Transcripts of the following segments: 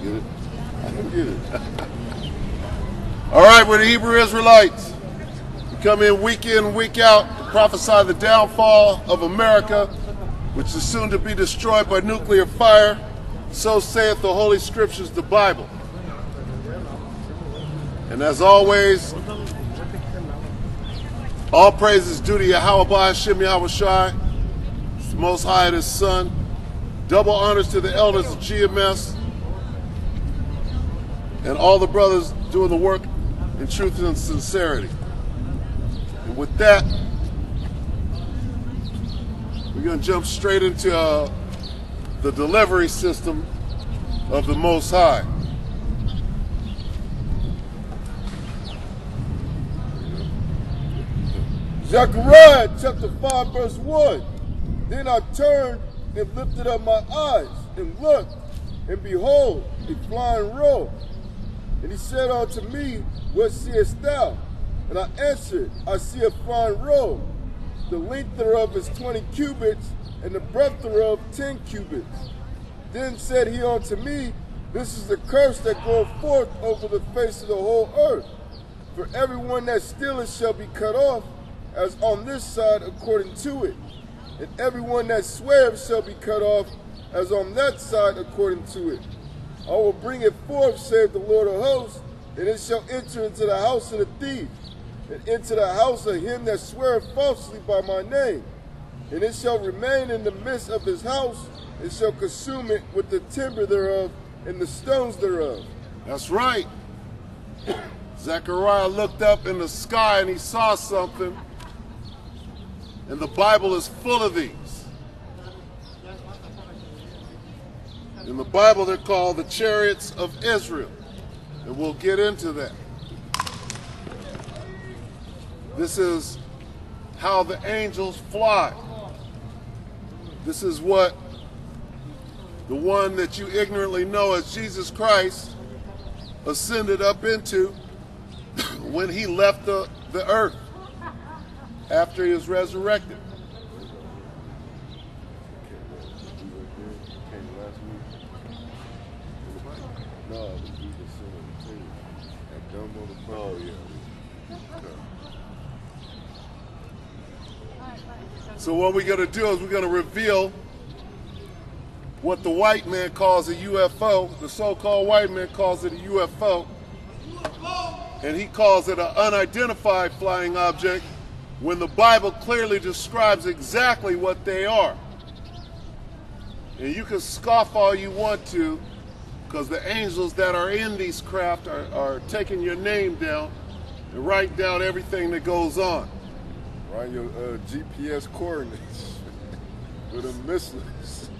Get it? I don't get it. All right, we're the Hebrew Israelites. We come in, week out, to prophesy the downfall of America, which is soon to be destroyed by nuclear fire. So saith the Holy Scriptures, the Bible. And as always, all praise is due to Yahweh Hashem Yahweh Shai, the Most High and His Son. Double honors to the elders of GMS and all the brothers doing the work in truth and sincerity. And with that, we're going to jump straight into the delivery system of the Most High. Zechariah chapter 5 verse 1. Then I turned and lifted up my eyes and looked, and behold, a flying robe. And he said unto me, What seest thou? And I answered, I see a flying robe. The length thereof is 20 cubits, and the breadth thereof 10 cubits. Then said he unto me, This is the curse that goeth forth over the face of the whole earth. For everyone that stealeth shall be cut off, as on this side according to it. And everyone that sweareth shall be cut off, as on that side according to it. I will bring it forth, saith the Lord of hosts, and it shall enter into the house of the thief, and into the house of him that sweareth falsely by my name. And it shall remain in the midst of his house, and shall consume it with the timber thereof, and the stones thereof. That's right. Zechariah looked up in the sky and he saw something. And the Bible is full of these. In the Bible, they're called the chariots of Israel. And we'll get into that. This is how the angels fly. This is what the one that you ignorantly know as Jesus Christ ascended up into when he left the earth after he was resurrected. Oh, yeah. So what we're going to do is we're going to reveal what the white man calls a UFO. The so-called white man calls it a UFO. And he calls it an unidentified flying object, when the Bible clearly describes exactly what they are. And you can scoff all you want to, because the angels that are in these craft are taking your name down and writing down everything that goes on. Right, your GPS coordinates with the missiles.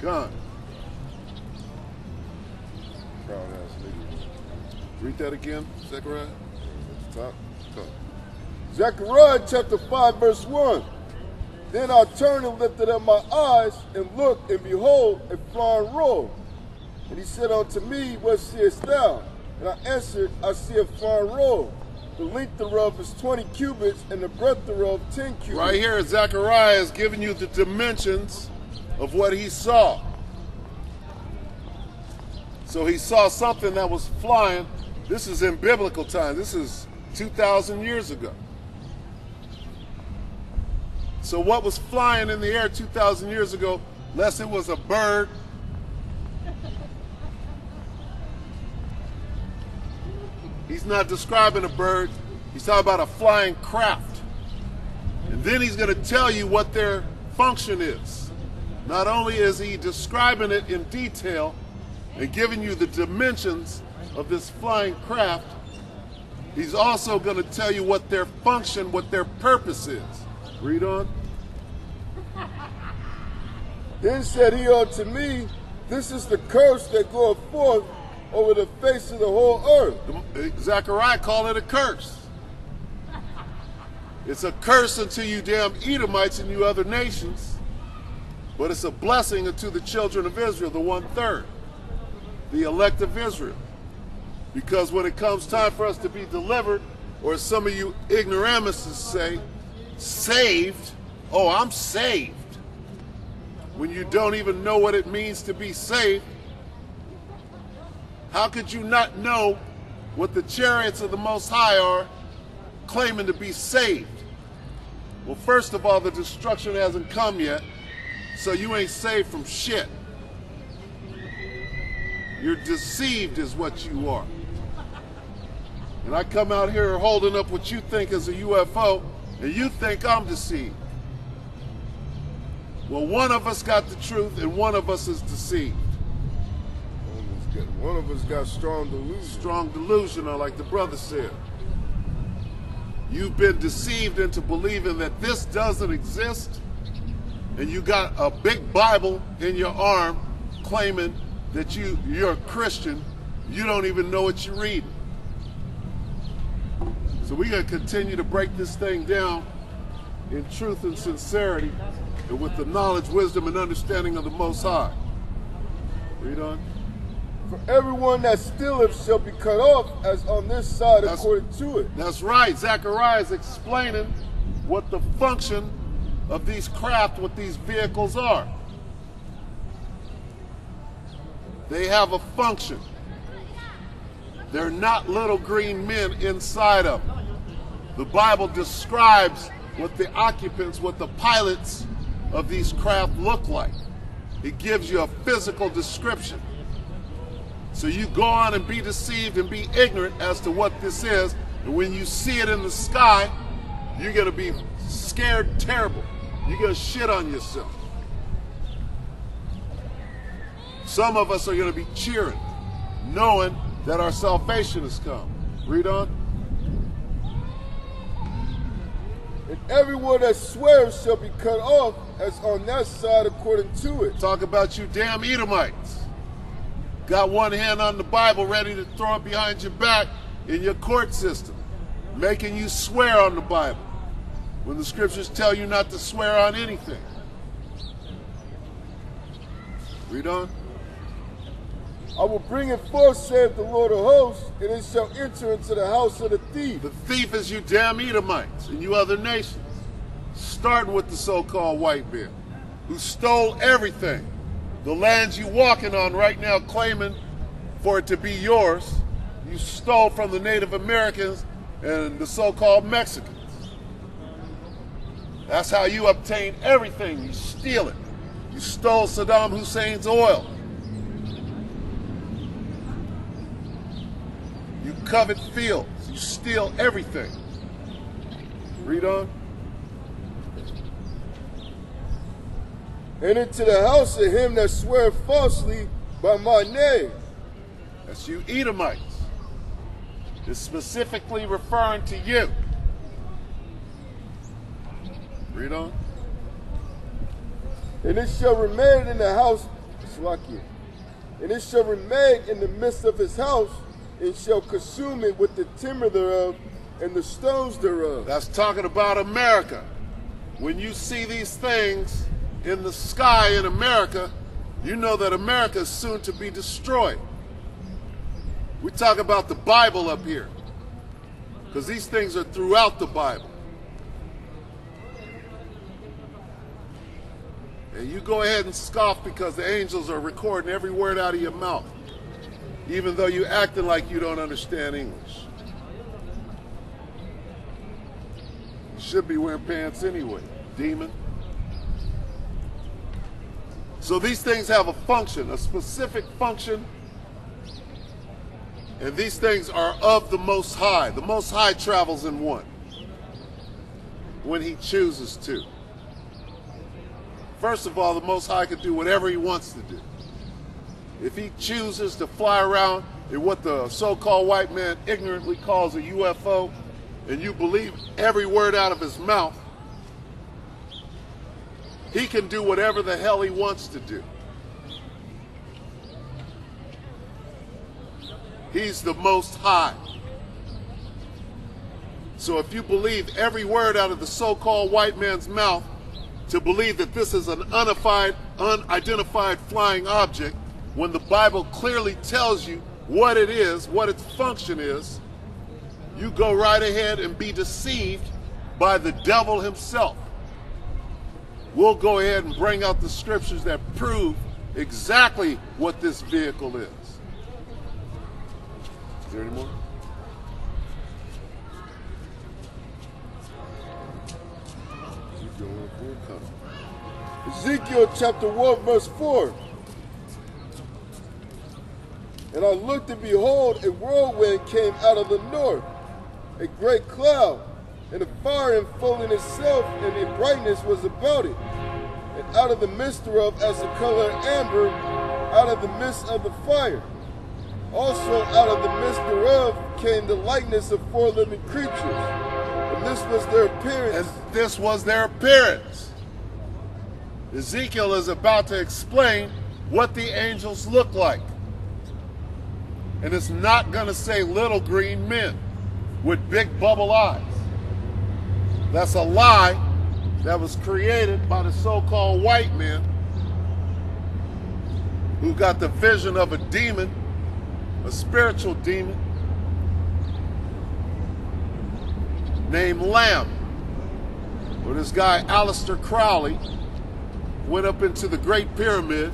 Gone. Proud ass niggas. Read that again, Zechariah. At the top. Zechariah chapter 5 verse 1. Then I turned and lifted up my eyes and looked, and behold, a flying robe. And he said unto me, What seest thou? And I answered, I see a flying robe. The length thereof is 20 cubits, and the breadth thereof 10 cubits. Right here, Zechariah is giving you the dimensions of what he saw. So he saw something that was flying. This is in biblical time. This is 2,000 years ago. So what was flying in the air 2,000 years ago, unless it was a bird, he's not describing a bird, he's talking about a flying craft. And then he's going to tell you what their function is. Not only is he describing it in detail and giving you the dimensions of this flying craft, he's also going to tell you what their function, what their purpose is. Read on. Then said he unto me, This is the curse that goeth forth over the face of the whole earth. Zechariah called it a curse. It's a curse unto you damn Edomites and you other nations, but it's a blessing unto the children of Israel, the 1/3, the elect of Israel. Because when it comes time for us to be delivered, or as some of you ignoramuses say, saved, oh, I'm saved. When you don't even know what it means to be saved, How could you not know what the chariots of the Most High are, claiming to be saved? Well, first of all, the destruction hasn't come yet, so you ain't saved from shit. You're deceived is what you are. And I come out here holding up what you think is a UFO, and you think I'm deceived. Well, one of us got the truth, and one of us is deceived. One of us got strong delusion. Strong delusional, like the brother said. You've been deceived into believing that this doesn't exist, and you got a big Bible in your arm claiming that you're a Christian. You don't even know what you're reading. So we're going to continue to break this thing down in truth and sincerity, and with the knowledge, wisdom, and understanding of the Most High. Read on. For everyone that stealeth shall be cut off, as on this side according to it. That's right. Zechariah is explaining what the function of these craft, what these vehicles are. They have a function. They're not little green men inside of them. The Bible describes what the occupants, what the pilots of these craft look like. It gives you a physical description. So you go on and be deceived and be ignorant as to what this is. And when you see it in the sky, you're going to be scared terrible. You're going to shit on yourself. Some of us are going to be cheering, knowing that our salvation has come. Read on. And everyone that swears shall be cut off, as on that side according to it. Talk about you damn Edomites. Got one hand on the Bible ready to throw it behind your back in your court system, making you swear on the Bible when the scriptures tell you not to swear on anything. Read on. I will bring it forth, saith the Lord of hosts, and it shall enter into the house of the thief. The thief is you damn Edomites and you other nations, starting with the so-called white man, who stole everything. The lands you walking on right now, claiming for it to be yours, you stole from the Native Americans and the so-called Mexicans. That's how you obtain everything. You steal it. You stole Saddam Hussein's oil. You covet fields. You steal everything. Read on. And into the house of him that sweareth falsely by my name. That's you Edomites. It's specifically referring to you. Read on. And it shall remain in the house, and it shall remain in the midst of his house, and shall consume it with the timber thereof and the stones thereof. That's talking about America. When you see these things in the sky in America, you know that America is soon to be destroyed. We talk about the Bible up here, because these things are throughout the Bible. And you go ahead and scoff because the angels are recording every word out of your mouth, even though you're acting like you don't understand English. You should be wearing pants anyway, demon. So these things have a function, a specific function, and these things are of the Most High. The Most High travels in one when he chooses to. First of all, the Most High can do whatever he wants to do. If he chooses to fly around in what the so-called white man ignorantly calls a UFO, and you believe every word out of his mouth, he can do whatever the hell he wants to do. He's the Most High. So if you believe every word out of the so-called white man's mouth, to believe that this is an unidentified flying object, when the Bible clearly tells you what it is, what its function is, you go right ahead and be deceived by the devil himself. We'll go ahead and bring out the scriptures that prove exactly what this vehicle is. there any more? Ezekiel chapter 1, verse 4. And I looked, and behold, a whirlwind came out of the north, a great cloud, and a fire enfolding itself, and a brightness was about it. And out of the midst thereof, as the color of amber, out of the midst of the fire. Also out of the midst thereof came the likeness of 4 living creatures. And this was their appearance. And this was their appearance. Ezekiel is about to explain what the angels look like. And it's not going to say little green men with big bubble eyes. That's a lie that was created by the so-called white men who got the vision of a demon, a spiritual demon named Lamb. Where this guy Aleister Crowley went up into the Great Pyramid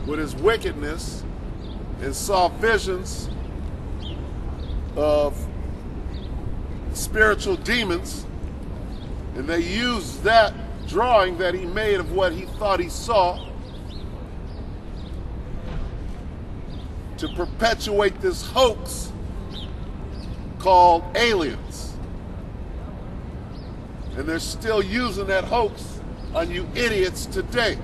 with his wickedness and saw visions of spiritual demons, and they used that drawing that he made of what he thought he saw to perpetuate this hoax called aliens. And they're still using that hoax on you idiots today.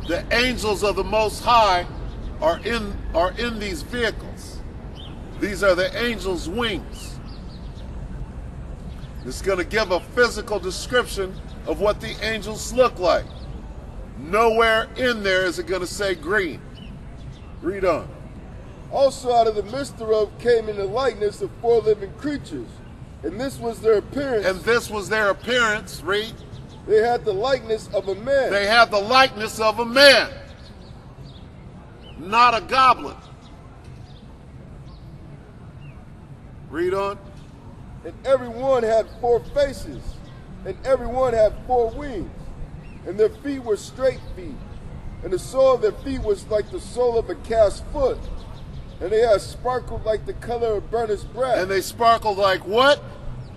The angels of the Most High are in these vehicles. These are the angels' wings. It's going to give a physical description of what the angels look like. Nowhere in there is it going to say green. Read on. Also out of the midst thereof came in the likeness of 4 living creatures. And this was their appearance. And this was their appearance. Read. They had the likeness of a man. They had the likeness of a man, not a goblin. Read on. And every one had 4 faces, and every one had 4 wings. And their feet were straight feet, and the sole of their feet was like the sole of a calf's foot. And they had sparkled like the color of burnished brass. And they sparkled like what?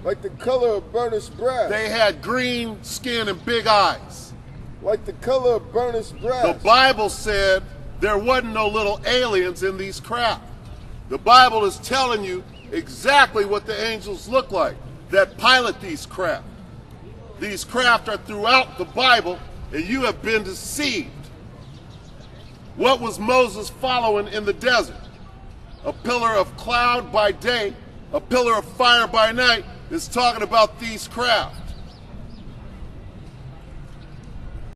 Like the color of burnished brass. They had green skin and big eyes. Like the color of burnished brass. The Bible said there wasn't no little aliens in these craft. The Bible is telling you exactly what the angels look like that pilot these craft. These craft are throughout the Bible, and you have been deceived. What was Moses following in the desert? A pillar of cloud by day, a pillar of fire by night. Is talking about these craft.